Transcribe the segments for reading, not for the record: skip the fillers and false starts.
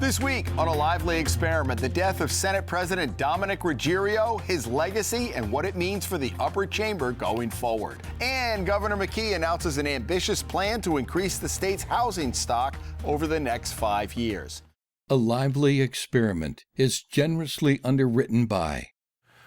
This week on A Lively Experiment, the death of Senate President Dominick Ruggerio, his legacy, and what it means for the upper chamber going forward. And Governor McKee announces an ambitious plan to increase the state's housing stock over the next 5 years. A Lively Experiment is generously underwritten by...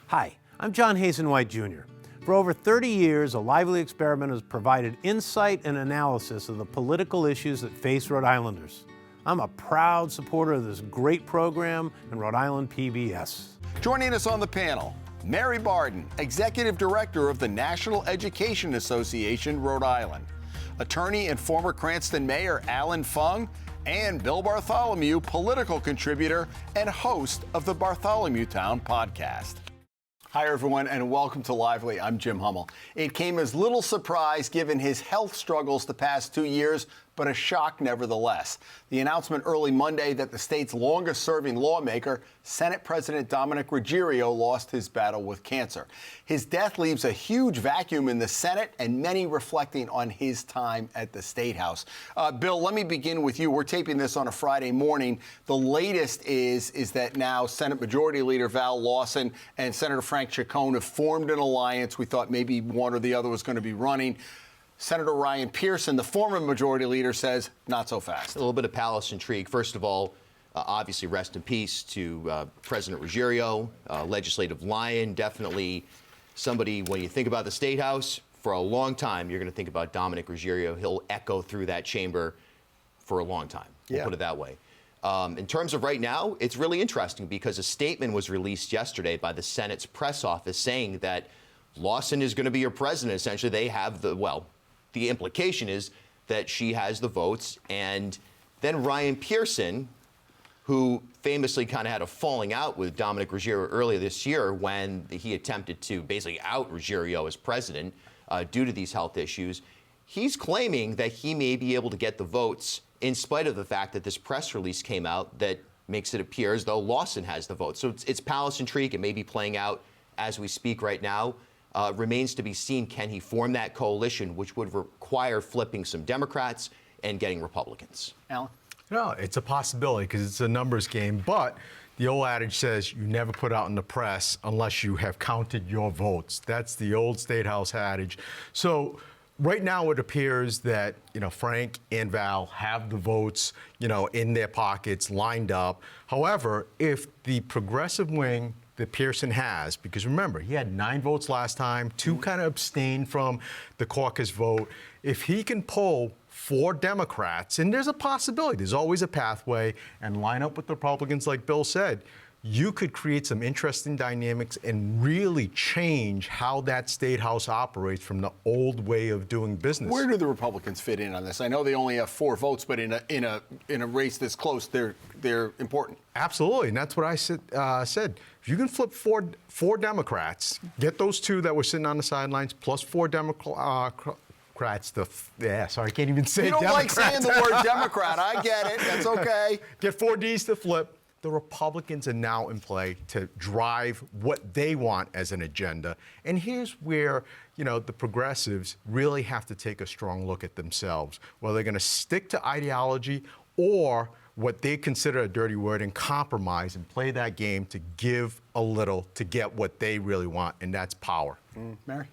Hi, I'm John Hazen White Jr. For over 30 years, A Lively Experiment has provided insight and analysis of the political issues that face Rhode Islanders. I'm a proud supporter of this great program and Rhode Island PBS. Joining us on the panel, Mary Barden, Executive Director of the National Education Association, Rhode Island. Attorney and former Cranston Mayor Allan Fung, and Bill Bartholomew, political contributor and host of the Bartholomewtown Podcast. Hi, everyone, and welcome to Lively. I'm Jim Hummel. It came as little surprise given his health struggles the past 2 years, but a shock nevertheless. The announcement early Monday that the state's longest-serving lawmaker, Senate President Dominick Ruggerio, lost his battle with cancer. His death leaves a huge vacuum in the Senate and many reflecting on his time at the State House. Bill, let me begin with you. We're taping this on a Friday morning. The latest is that now Senate Majority Leader Val Lawson and Senator Frank Chacon have formed an alliance. We thought maybe one or the other was going to be running. Senator Ryan Pearson, the former majority leader, says not so fast. A little bit of palace intrigue. First of all, obviously rest in peace to President Ruggerio, legislative lion, definitely somebody, when you think about the State House, for a long time, you're going to think about Dominick Ruggerio. He'll echo through that chamber for a long time. We'll put it that way. In terms of right now, it's really interesting because a statement was released yesterday by the Senate's press office saying that Lawson is going to be your president. Essentially, they have the implication is that she has the votes. And then Ryan Pearson, who famously kind of had a falling out with Dominick Ruggerio earlier this year when he attempted to basically out Ruggerio as president due to these health issues, he's claiming that he may be able to get the votes in spite of the fact that this press release came out that makes it appear as though Lawson has the votes. So it's palace intrigue. It may be playing out as we speak right now. Remains to be seen, can he form that coalition, which would require flipping some Democrats and getting Republicans? Allan? No, it's a possibility because it's a numbers game. But the old adage says you never put out in the press unless you have counted your votes. That's the old State House adage. So right now it appears that, Frank and Val have the votes, in their pockets, lined up. However, if the progressive wing that Pearson has, because remember, he had 9 votes last time, 2 kind of abstained from the caucus vote. If he can pull 4 Democrats, and there's a possibility, there's always a pathway, and line up with the Republicans like Bill said, you could create some interesting dynamics and really change how that State House operates from the old way of doing business. Where do the Republicans fit in on this? I know they only have 4 votes, but in a race this close, they're important. Absolutely, and that's what I said. If you can flip four Democrats, get those 2 that were sitting on the sidelines, plus 4 Democrats. Sorry, I can't even say. You don't Democrats. like saying the word Democrat. I get it. That's okay. Get 4 Ds to flip. The Republicans are now in play to drive what they want as an agenda. And here's where, the progressives really have to take a strong look at themselves, whether they're going to stick to ideology or what they consider a dirty word and compromise and play that game to give a little to get what they really want, and that's power. Mary?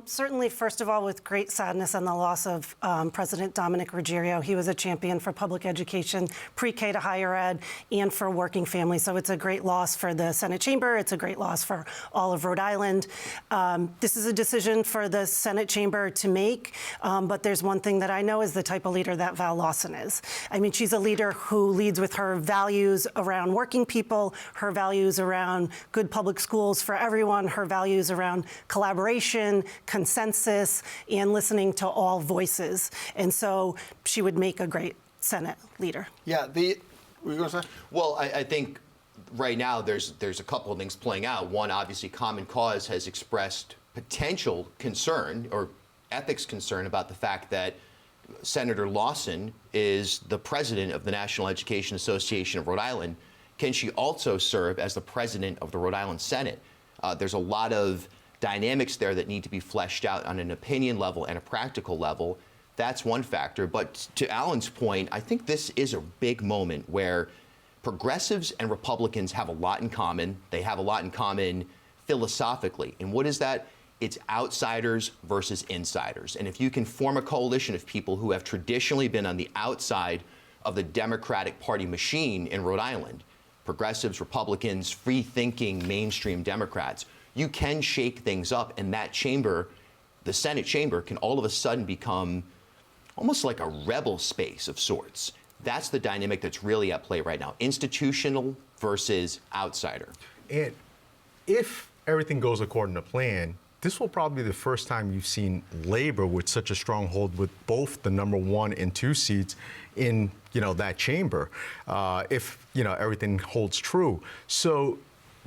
Certainly, first of all, with great sadness on the loss of President Dominick Ruggerio. He was a champion for public education, pre-K to higher ed, and for working families. So it's a great loss for the Senate chamber. It's a great loss for all of Rhode Island. This is a decision for the Senate chamber to make, but there's one thing that I know is the type of leader that Val Lawson is. I mean, she's a leader who leads with her values around working people, her values around good public schools for everyone, her values around collaboration, consensus, and listening to all voices. And so she would make a great Senate leader. Yeah, what were you going to say? Well, I think right now there's a couple of things playing out. One, obviously, Common Cause has expressed potential concern or ethics concern about the fact that Senator Lawson is the president of the National Education Association of Rhode Island. Can she also serve as the president of the Rhode Island Senate? There's a lot of dynamics there that need to be fleshed out on an opinion level and a practical level. That's one factor. But to Allan's point, I think this is a big moment where progressives and Republicans have a lot in common. They have a lot in common philosophically. And what is that? It's outsiders versus insiders. And if you can form a coalition of people who have traditionally been on the outside of the Democratic Party machine in Rhode Island, progressives, Republicans, free-thinking mainstream Democrats, you can shake things up, and that chamber, the Senate chamber, can all of a sudden become almost like a rebel space of sorts. That's the dynamic that's really at play right now, institutional versus outsider. And if everything goes according to plan, this will probably be the first time you've seen Labor with such a stronghold with both the number 1 and 2 seats in, that chamber, if, everything holds true. So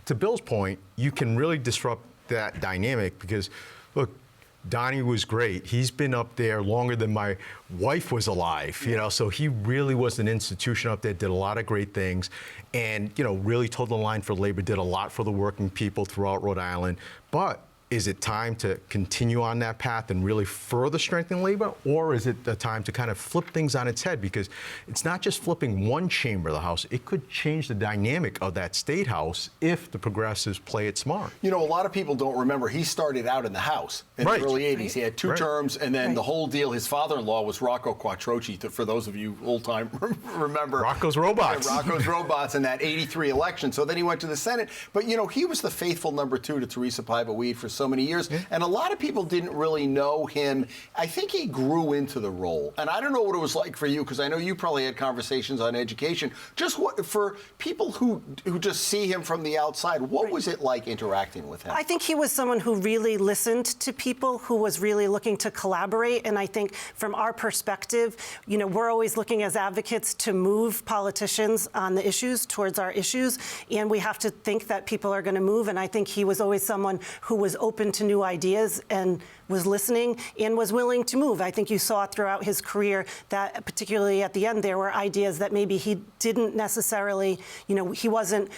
to Bill's point, you can really disrupt that dynamic because, look, Donnie was great. He's been up there longer than my wife was alive, so he really was an institution up there, did a lot of great things, and, really told the line for Labor, did a lot for the working people throughout Rhode Island. But is it time to continue on that path and really further strengthen Labor, or is it the time to kind of flip things on its head? Because it's not just flipping one chamber of the House. It could change the dynamic of that state House if the progressives play it smart. A lot of people don't remember he started out in the House in the early 80s. He had 2 terms, and then the whole deal, his father-in-law was Rocco Quattrochi, for those of you old-time remember. Rocco's Robots. Yeah, Rocco's Robots in that 83 election. So then he went to the Senate. But, he was the faithful number 2 to Teresa Paiva Weed for so many years, and a lot of people didn't really know him. I think he grew into the role, and I don't know what it was like for you, because I know you probably had conversations on education. Just what, for people who just see him from the outside, what was it like interacting with him? I think he was someone who really listened to people, who was really looking to collaborate, and I think from our perspective, we're always looking as advocates to move politicians on the issues towards our issues, and we have to think that people are going to move, and I think he was always someone who was open to new ideas and was listening and was willing to move. I think you saw throughout his career that, particularly at the end, there were ideas that maybe he didn't necessarily, he wasn't,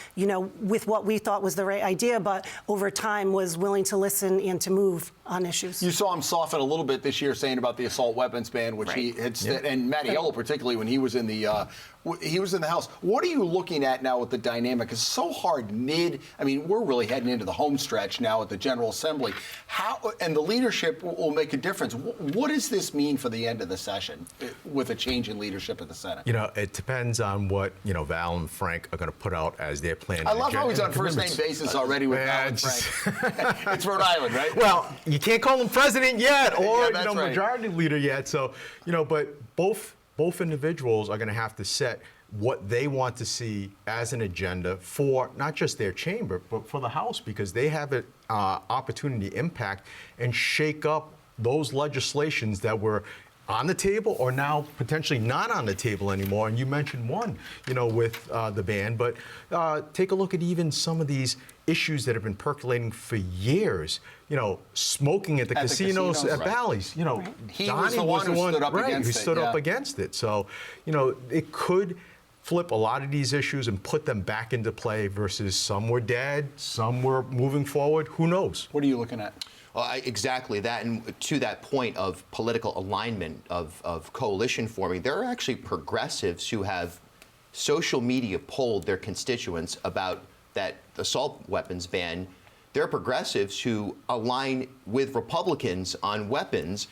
with what we thought was the right idea, but over time was willing to listen and to move on issues. You saw him soften a little bit this year, saying about the assault weapons ban, which he had, and Mattiello particularly when he was in the House. What are you looking at now with the dynamic? It's so hard we're really heading into the home stretch now at the General Assembly. And the leadership will make a difference. What does this mean for the end of the session with a change in leadership at the Senate? It depends on what, Val and Frank are going to put out as their plan. I love how he's on first-name basis already with Val and Frank. It's Rhode Island, right? Well, you can't call him president yet or, right. majority leader yet. So, but both individuals are going to have to set what they want to see as an agenda for not just their chamber, but for the House, because they have an opportunity to impact and shake up those legislations that were on the table or now potentially not on the table anymore. And you mentioned one, with the ban, but take a look at even some of these issues that have been percolating for years. Smoking at the casinos at Bally's. He Donnie was the one who stood up against it. Who stood up against it. So, it could flip a lot of these issues and put them back into play versus some were dead, some were moving forward. Who knows? What are you looking at? Exactly that. And to that point of political alignment, of coalition forming, there are actually progressives who have social media polled their constituents about that assault weapons ban. There are progressives who align with Republicans on weapons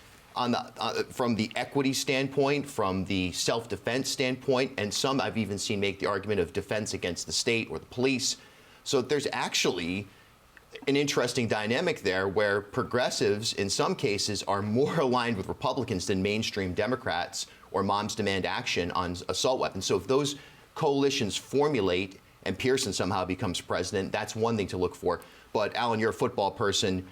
from the equity standpoint, from the self-defense standpoint, and some I've even seen make the argument of defense against the state or the police. So there's actually an interesting dynamic there where progressives, in some cases, are more aligned with Republicans than mainstream Democrats or Moms Demand Action on assault weapons. So if those coalitions formulate and Pearson somehow becomes president, that's one thing to look for. But Allan, you're a football person.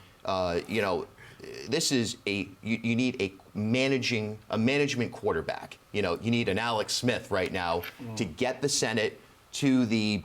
This is you need a management quarterback. You need an Alex Smith right now to get the Senate to the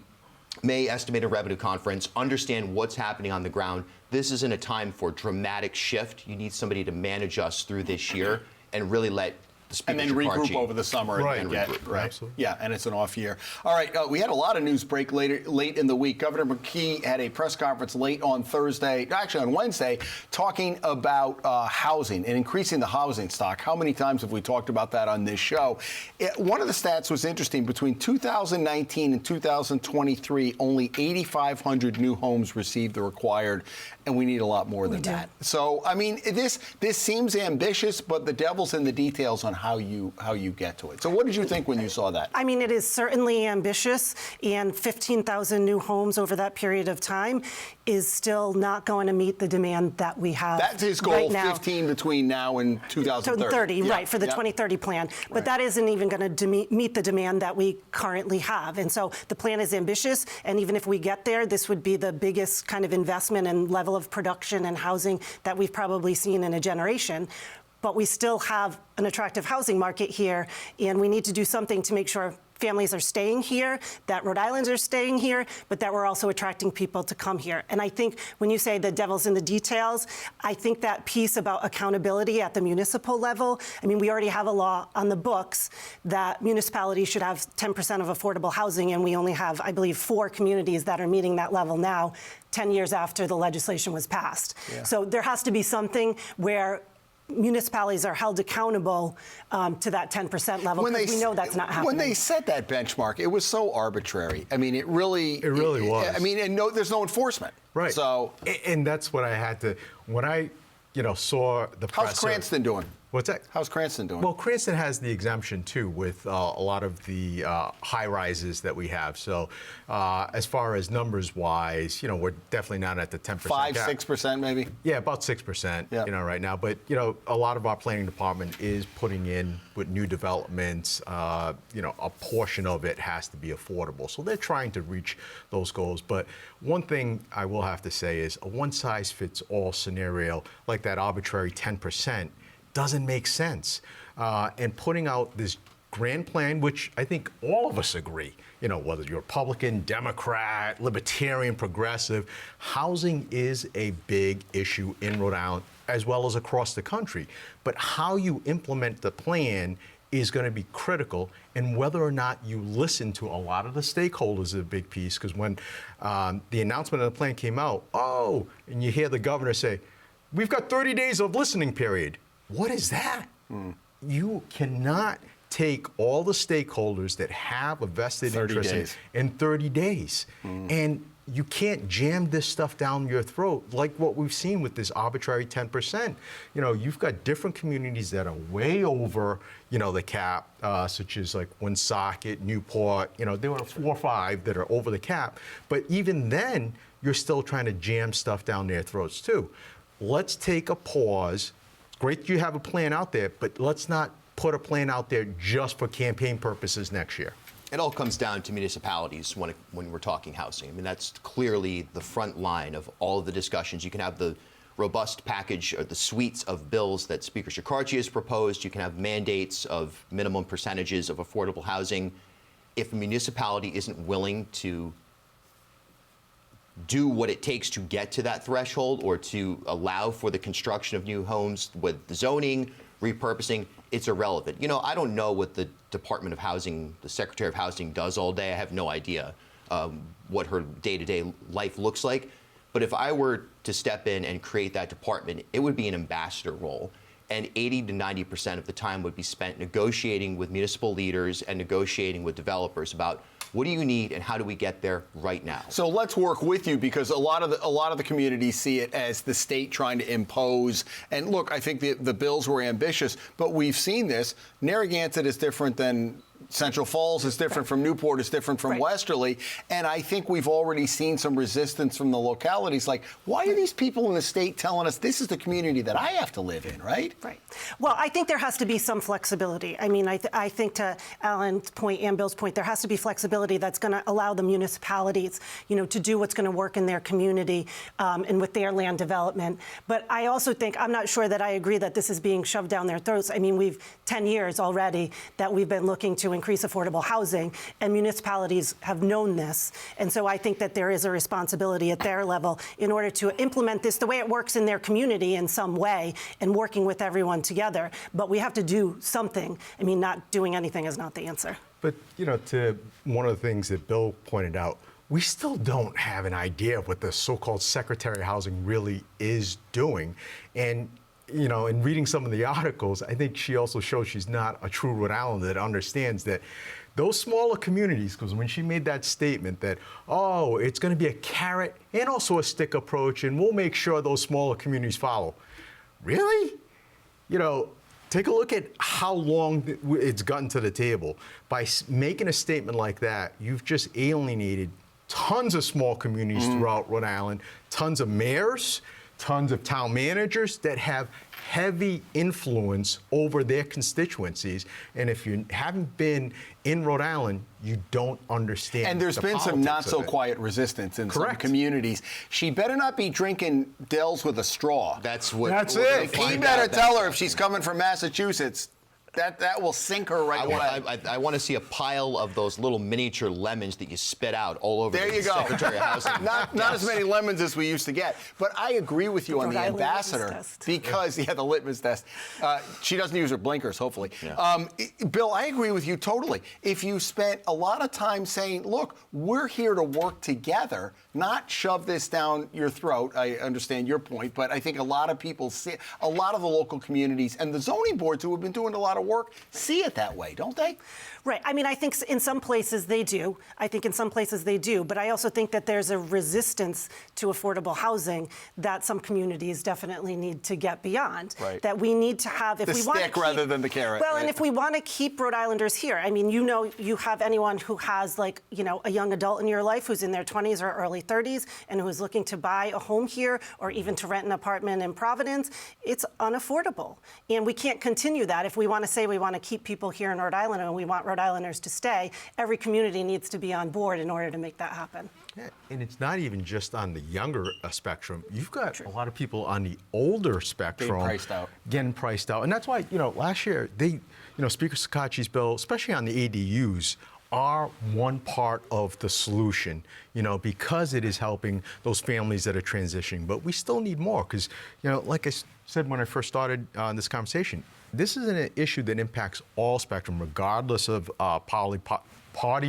May Estimated Revenue Conference, understand what's happening on the ground. This isn't a time for dramatic shift. You need somebody to manage us through this year and really let Speaker and then regroup Shekarchi. over the summer Right. and get Regroup, right. absolutely. Yeah, and it's an off year. All right, we had a lot of news break late in the week. Governor McKee had a press conference late on Wednesday, talking about housing and increasing the housing stock. How many times have we talked about that on this show? One of the stats was interesting. Between 2019 and 2023, only 8,500 new homes received the required, and we need a lot more than that. So, I mean, this seems ambitious, but the devil's in the details on how you get to it. So, what did you think when you saw that? I mean, it is certainly ambitious, and 15,000 new homes over that period of time is still not going to meet the demand that we have. That's his goal, right now. 15 between now and 2030. Yeah, right, for the 2030 plan. But that isn't even going to meet the demand that we currently have. And so the plan is ambitious, and even if we get there, this would be the biggest kind of investment and level of production and housing that we've probably seen in a generation. But we still have an attractive housing market here, and we need to do something to make sure families are staying here, that Rhode Islanders are staying here, but that we're also attracting people to come here. And I think when you say the devil's in the details, I think that piece about accountability at the municipal level, I mean, we already have a law on the books that municipalities should have 10% of affordable housing, and we only have, I believe, 4 communities that are meeting that level now, 10 years after the legislation was passed. Yeah. So there has to be something where municipalities are held accountable to that 10% level, because we know that's not happening. When they set that benchmark, it was so arbitrary. I mean, it really was. I mean, and there's no enforcement. Right. So, and that's what I had to, when I, saw the press. How's Cranston doing? What's that? How's Cranston doing? Well, Cranston has the exemption, too, with a lot of the high rises that we have. So as far as numbers-wise, we're definitely not at the 10% 5-6% maybe? Yeah, about 6%, Yeah. right now. But, a lot of our planning department is putting in with new developments, a portion of it has to be affordable. So they're trying to reach those goals. But one thing I will have to say is a one-size-fits-all scenario, like that arbitrary 10%, doesn't make sense. And putting out this grand plan, which I think all of us agree, whether you're Republican, Democrat, Libertarian, Progressive, housing is a big issue in Rhode Island as well as across the country. But how you implement the plan is going to be critical, and whether or not you listen to a lot of the stakeholders is a big piece, because when the announcement of the plan came out, and you hear the governor say, we've got 30 days of listening period. What is that? You cannot take all the stakeholders that have a vested interest in 30 days. And you can't jam this stuff down your throat like what we've seen with this arbitrary 10%. You've got different communities that are way over, the cap, such as like Woonsocket, Newport, there are 4 or 5 that are over the cap. But even then, you're still trying to jam stuff down their throats too. Let's take a pause. Great you have a plan out there, but let's not put a plan out there just for campaign purposes next year. It all comes down to municipalities when we're talking housing. I mean, that's clearly the front line of all of the discussions. You can have the robust package or the suites of bills that Speaker Shekarchi has proposed. You can have mandates of minimum percentages of affordable housing. If a municipality isn't willing to do what it takes to get to that threshold or to allow for the construction of new homes with the zoning, repurposing, it's irrelevant. I don't know what the Department of Housing, the Secretary of Housing does all day. I have no idea what her day-to-day life looks like. But if I were to step in and create that department, it would be an ambassador role. And 80 to 90% of the time would be spent negotiating with municipal leaders and negotiating with developers about what do you need and how do we get there right now? So let's work with you, because a lot of the communities see it as the state trying to impose. And look, I think the bills were ambitious, but we've seen this. Narragansett is different than Central Falls, is different from Newport, is different from Westerly. And I think we've already seen some resistance from the localities. Like, why are these people in the state telling us this is the community that I have to live in, right? Right. Well, I think there has to be some flexibility. I mean, I think to Allan's point and Bill's point, there has to be flexibility that's going to allow the municipalities, to do what's going to work in their community and with their land development. But I also think, I'm not sure that I agree that this is being shoved down their throats. I mean, we've 10 years already that we've been looking to increase affordable housing, and municipalities have known this. And so I think that there is a responsibility at their level in order to implement this the way it works in their community in some way and working with everyone together. But we have to do something. I mean, not doing anything is not the answer. But, to one of the things that Bill pointed out, we still don't have an idea of what the so-called Secretary of Housing really is doing. And, in reading some of the articles, I think she also shows she's not a true Rhode Islander that understands that those smaller communities, because when she made that statement that, it's going to be a carrot and also a stick approach, and we'll make sure those smaller communities follow. Really? Take a look at how long it's gotten to the table. By making a statement like that, you've just alienated tons of small communities throughout Rhode Island, tons of mayors, tons of town managers that have heavy influence over their constituencies. And if you haven't been in Rhode Island, you don't understand. And there's been some not so quiet resistance in some communities. She better not be drinking Dells with a straw. That's it. He better tell her if she's coming from Massachusetts. That will sink her right away. I want to see a pile of those little miniature lemons that you spit out all over there the Secretary of Housing. Not as many lemons as we used to get. But I agree with you on the ambassador because, the litmus test. She doesn't use her blinkers, hopefully. Yeah. Bill, I agree with you totally. If you spent a lot of time saying, look, we're here to work together, not shove this down your throat. I understand your point, but I think a lot of people see, a lot of the local communities and the zoning boards who have been doing a lot of work see it that way, don't they? Right. I mean, I think in some places they do. But I also think that there's a resistance to affordable housing that some communities definitely need to get beyond. Right. That we need to have, if the we want to stick rather than the carrot. Well, right? and if we want to keep Rhode Islanders here, I mean, you have anyone who has a young adult in your life who's in their 20s or early 30s and who is looking to buy a home here or even to rent an apartment in Providence, it's unaffordable. And we can't continue that. If we want to say we want to keep people here in Rhode Island and we want Rhode Islanders to stay, every community needs to be on board in order to make that happen. Yeah, and it's not even just on the younger spectrum. You've got a lot of people on the older spectrum getting priced out. And that's why, last year, Speaker Scacci's bill, especially on the ADUs, are one part of the solution, because it is helping those families that are transitioning. But we still need more because, like I said when I first started this conversation, this is an issue that impacts all spectrum, regardless of party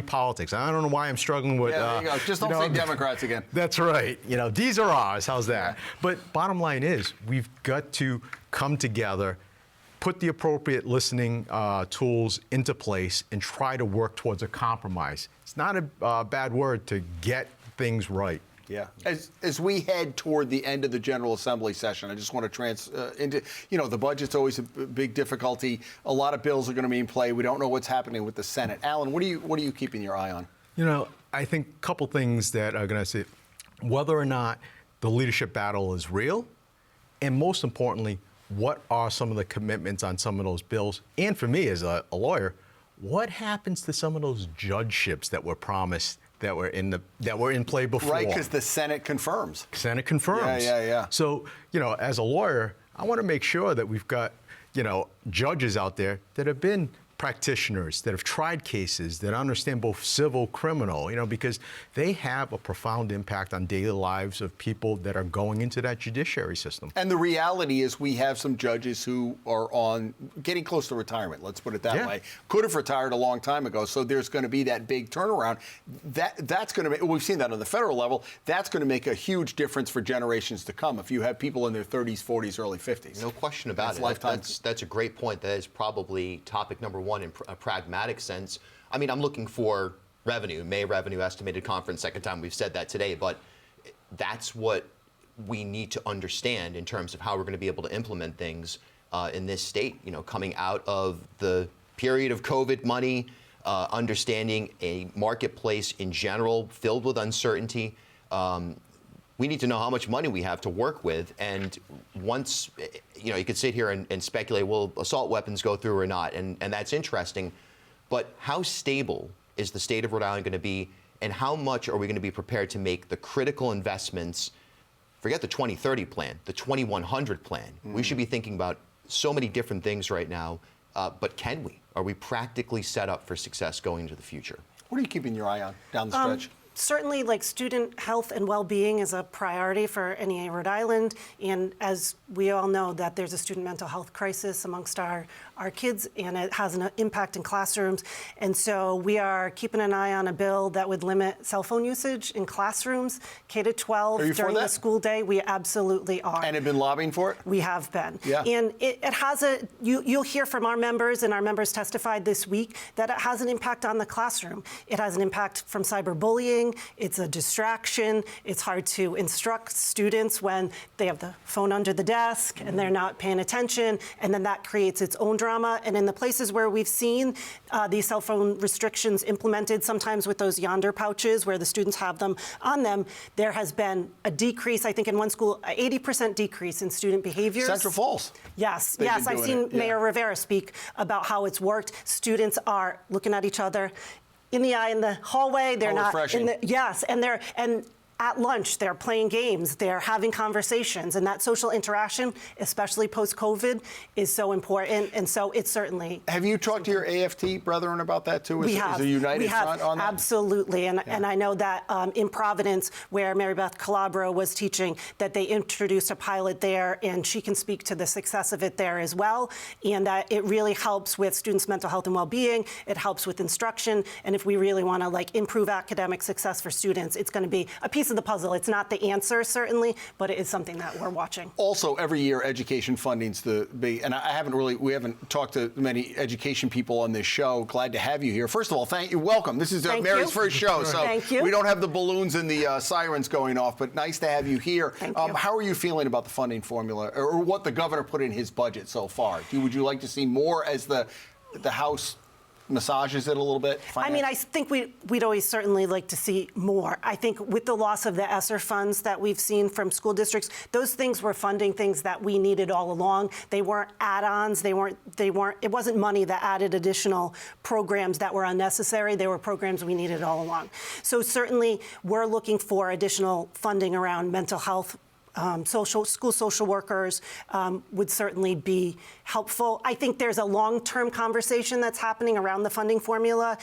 politics. I don't know why I'm struggling with. Yeah, there you go. Just don't say Democrats again. That's right. These are ours. How's that? Yeah. But bottom line is, we've got to come together, put the appropriate listening tools into place, and try to work towards a compromise. It's not a bad word to get things right. Yeah. As we head toward the end of the General Assembly session, I just want to into, the budget's always a big difficulty. A lot of bills are going to be in play. We don't know what's happening with the Senate. Allan, what are you keeping your eye on? I think a couple things that are going to say whether or not the leadership battle is real, and most importantly, what are some of the commitments on some of those bills? And for me as a lawyer, what happens to some of those judgeships that were promised that were in play before? Right, because the Senate confirms. Senate confirms. Yeah. So, as a lawyer, I want to make sure that we've got, judges out there that have been practitioners, that have tried cases, that understand both civil, criminal, because they have a profound impact on daily lives of people that are going into that judiciary system. And the reality is we have some judges who are getting close to retirement, let's put it that way. Could have retired a long time ago, so there's going to be that big turnaround. That's going to make, we've seen that on the federal level, that's going to make a huge difference for generations to come if you have people in their 30s, 40s, early 50s. No question about it. Lifetime. That's a great point. That is probably topic number one in a pragmatic sense. I mean, I'm looking for revenue, May revenue estimated conference, second time we've said that today, but that's what we need to understand in terms of how we're going to be able to implement things in this state, coming out of the period of COVID money, understanding a marketplace in general filled with uncertainty. We need to know how much money we have to work with. And once, you could sit here and speculate, will assault weapons go through or not? And that's interesting. But how stable is the state of Rhode Island going to be? And how much are we going to be prepared to make the critical investments? Forget the 2030 plan, the 2100 plan. We should be thinking about so many different things right now but can we? Are we practically set up for success going into the future? What are you keeping your eye on down the stretch? Certainly, like student health and well-being is a priority for NEA Rhode Island, and as we all know that there's a student mental health crisis amongst our kids, and it has an impact in classrooms. And so we are keeping an eye on a bill that would limit cell phone usage in classrooms, K-12, during the school day. We absolutely are. And have been lobbying for it? We have been. Yeah. And it has you'll hear from our members, and our members testified this week, that it has an impact on the classroom. It has an impact from cyberbullying. It's a distraction. It's hard to instruct students when they have the phone under the desk and they're not paying attention, and then that creates its own drama. And in the places where we've seen these cell phone restrictions implemented, sometimes with those yonder pouches where the students have them on them, there has been a decrease, I think in one school, 80% decrease in student behaviors. Central Falls. Yes, yes, I've seen Mayor Rivera speak about how it's worked. Students are looking at each other in the eye in the hallway. They're not refreshing. in the, yes, and at lunch, they're playing games, they're having conversations, and that social interaction, especially post-COVID, is so important, and so it's certainly... Have you talked to your AFT brethren about that, too? We have. Is a united front on that? Absolutely, and I know that in Providence, where Mary Beth Calabro was teaching, that they introduced a pilot there, and she can speak to the success of it there as well, and that it really helps with students' mental health and well-being, it helps with instruction, and if we really want to improve academic success for students, it's going to be a piece of the puzzle. It's not the answer, certainly, but it is something that we're watching. Also, every year, education funding's the big, and we haven't talked to many education people on this show. Glad to have you here. First of all, thank you. Welcome. This is Mary's first show, so thank you. We don't have the balloons and the sirens going off, but nice to have you here. Thank you. How are you feeling about the funding formula, or what the governor put in his budget so far? Would you like to see more as the House massages it a little bit? I mean, I think we'd always certainly like to see more. I think with the loss of the ESSER funds that we've seen from school districts, those things were funding things that we needed all along. They weren't add-ons. It wasn't money that added additional programs that were unnecessary. They were programs we needed all along. So certainly we're looking for additional funding around mental health. School social workers would certainly be helpful. I think there's a long-term conversation that's happening around the funding formula.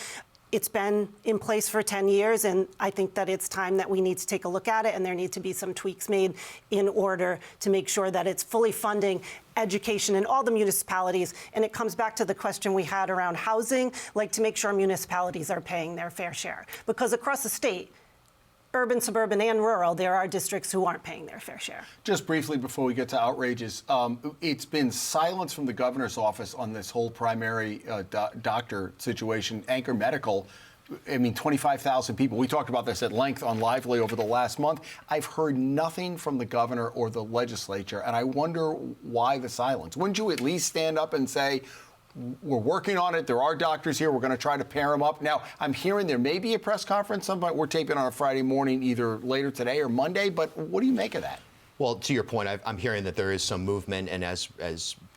It's been in place for 10 years, and I think that it's time that we need to take a look at it, and there need to be some tweaks made in order to make sure that it's fully funding education in all the municipalities. And it comes back to the question we had around housing, to make sure municipalities are paying their fair share. Because across the state, urban, suburban, and rural, there are districts who aren't paying their fair share. Just briefly before we get to outrages, it's been silence from the governor's office on this whole primary doctor situation. Anchor Medical, 25,000 people. We talked about this at length on Lively over the last month. I've heard nothing from the governor or the legislature, and I wonder why the silence. Wouldn't you at least stand up and say, we're working on it. There are doctors here. We're going to try to pair them up. Now, I'm hearing there may be a press conference. We're taping on a Friday morning, either later today or Monday. But what do you make of that? Well, to your point, I'm hearing that there is some movement. And as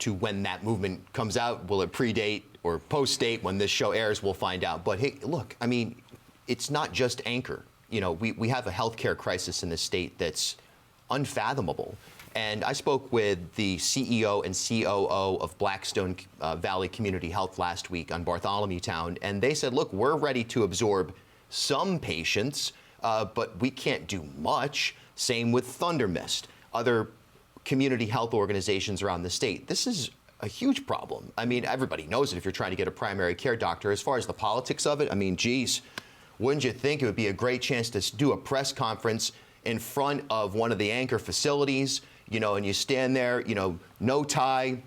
to when that movement comes out, will it predate or post-date when this show airs, we'll find out. But hey, look, it's not just Anchor. We have a healthcare crisis in the state that's unfathomable. And I spoke with the CEO and COO of Blackstone Valley Community Health last week on Bartholomewtown, and they said, look, we're ready to absorb some patients, but we can't do much. Same with Thunder Mist, other community health organizations around the state. This is a huge problem. Everybody knows it if you're trying to get a primary care doctor. As far as the politics of it, geez, wouldn't you think it would be a great chance to do a press conference in front of one of the Anchor facilities, and you stand there, no tie,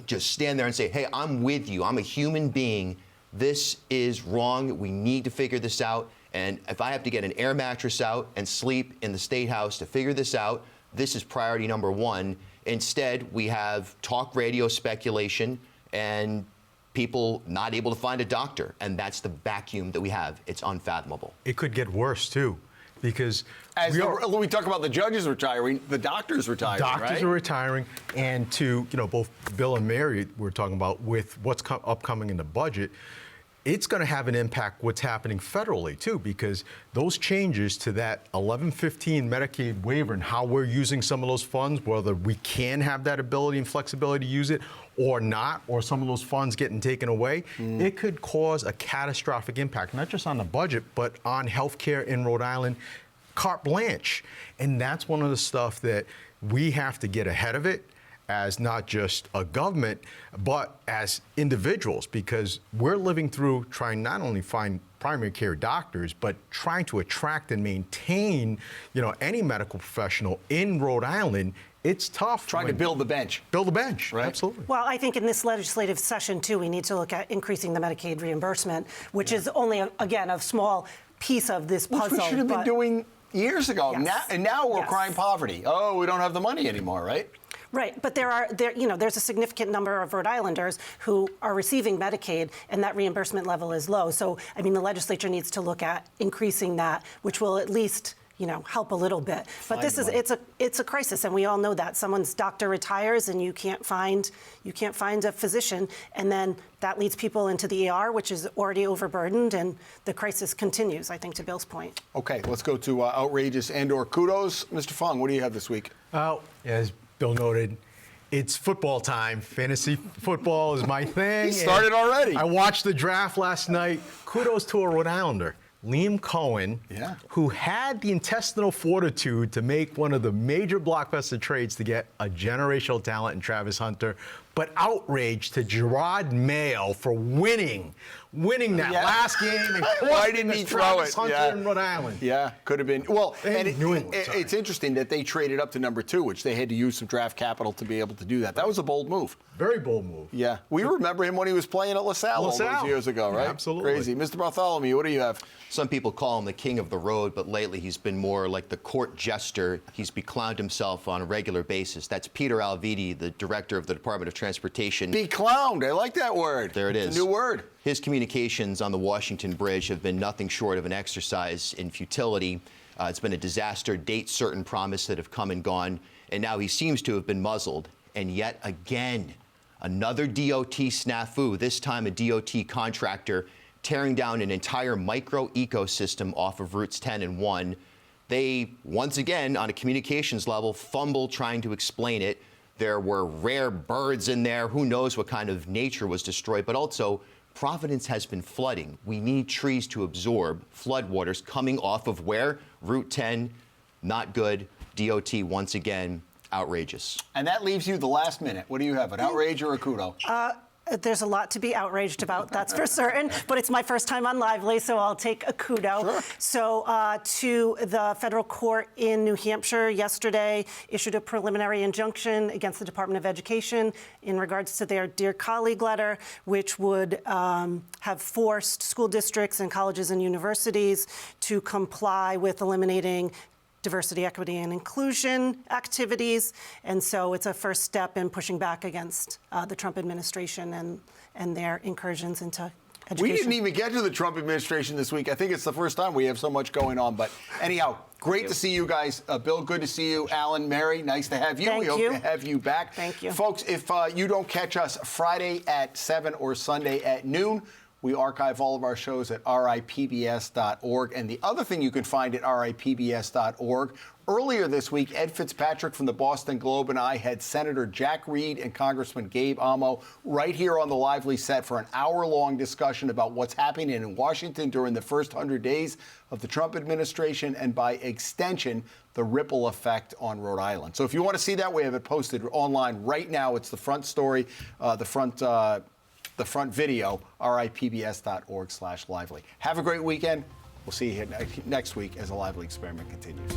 just stand there and say, hey, I'm with you. I'm a human being. This is wrong. We need to figure this out. And if I have to get an air mattress out and sleep in the State House to figure this out, this is priority number one. Instead, we have talk radio speculation and people not able to find a doctor. And that's the vacuum that we have. It's unfathomable. It could get worse, too. Because we talk about the judges retiring, the doctors retiring, Doctors are retiring, and to both Bill and Mary were talking about with what's upcoming in the budget. it's going to have an impact what's happening federally, too, because those changes to that 1115 Medicaid waiver and how we're using some of those funds, whether we can have that ability and flexibility to use it or not, or some of those funds getting taken away, it could cause a catastrophic impact, not just on the budget, but on healthcare in Rhode Island, carte blanche. And that's one of the stuff that we have to get ahead of it as not just a government, but as individuals, because we're living through trying not only find primary care doctors, but trying to attract and maintain, any medical professional in Rhode Island. It's tough. Trying to build the bench. Build the bench, right? Absolutely. Well, I think in this legislative session, too, we need to look at increasing the Medicaid reimbursement, which is only, again, a small piece of this puzzle. Which we should have been doing years ago. Yes. Now we're Yes. crying poverty. Oh, we don't have the money anymore, right? Right, but there's a significant number of Rhode Islanders who are receiving Medicaid, and that reimbursement level is low. So, the legislature needs to look at increasing that, which will at least, help a little bit. But it's a crisis, and we all know that. Someone's doctor retires, and you can't find a physician, and then that leads people into the ER, which is already overburdened, and the crisis continues, I think, to Bill's point. Okay, let's go to outrageous and/or kudos. Mr. Fung, what do you have this week? Well, as Bill noted, it's football time. Fantasy football is my thing. He started already. I watched the draft last night. Kudos to a Rhode Islander, Liam Cohen, who had the intestinal fortitude to make one of the major blockbuster trades to get a generational talent in Travis Hunter, but outraged to Gerard Mayo for winning that last game and why didn't he throw Travis it? Hunter in Rhode Island. Yeah, could have been. Well, and New England, it's interesting that they traded up to number 2, which they had to use some draft capital to be able to do that. That was a bold move. Very bold move. Yeah, we remember him when he was playing at LaSalle all those years ago, right? Yeah, absolutely. Crazy. Mr. Bartholomew, what do you have? Some people call him the king of the road, but lately he's been more like the court jester. He's beclowned himself on a regular basis. That's Peter Alviti, the director of the Department of Transportation. Beclowned. I like that word. There it is. It's a new word. His communications on the Washington Bridge have been nothing short of an exercise in futility. It's been a disaster, date certain promise that have come and gone, and now he seems to have been muzzled. And yet again, another DOT snafu, this time a DOT contractor tearing down an entire micro ecosystem off of routes 10 and 1. They, once again, on a communications level, fumble trying to explain it. There were rare birds in there. Who knows what kind of nature was destroyed, but also Providence has been flooding. We need trees to absorb floodwaters coming off of where? Route 10, not good. DOT, once again, outrageous. And that leaves you the last minute. What do you have, an outrage or a kudo? There's a lot to be outraged about, that's for certain, but it's my first time on Lively, so I'll take a kudo. Sure. So to the federal court in New Hampshire yesterday issued a preliminary injunction against the Department of Education in regards to their Dear Colleague letter, which would have forced school districts and colleges and universities to comply with eliminating diversity, equity, and inclusion activities. And so it's a first step in pushing back against the Trump administration and their incursions into education. We didn't even get to the Trump administration this week. I think it's the first time we have so much going on. But anyhow, great to see you guys. Bill, good to see you. Allan, Mary, nice to have you. Thank we hope you. to have you back. Thank you. Folks, if you don't catch us Friday at 7 or Sunday at noon, we archive all of our shows at ripbs.org. And the other thing you can find at ripbs.org, earlier this week, Ed Fitzpatrick from the Boston Globe and I had Senator Jack Reed and Congressman Gabe Amo right here on the Lively set for an hour-long discussion about what's happening in Washington during the first 100 days of the Trump administration and, by extension, the ripple effect on Rhode Island. So if you want to see that, we have it posted online right now. It's the front story, the front video, ripbs.org/lively. Have a great weekend. We'll see you here next week as the Lively experiment continues.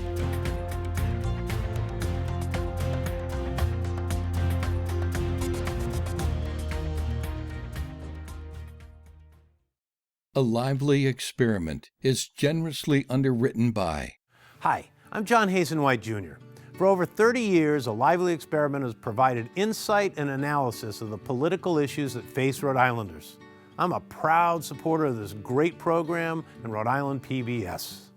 A Lively Experiment is generously underwritten by... Hi, I'm John Hazen White Jr. For over 30 years, A Lively Experiment has provided insight and analysis of the political issues that face Rhode Islanders. I'm a proud supporter of this great program and Rhode Island PBS.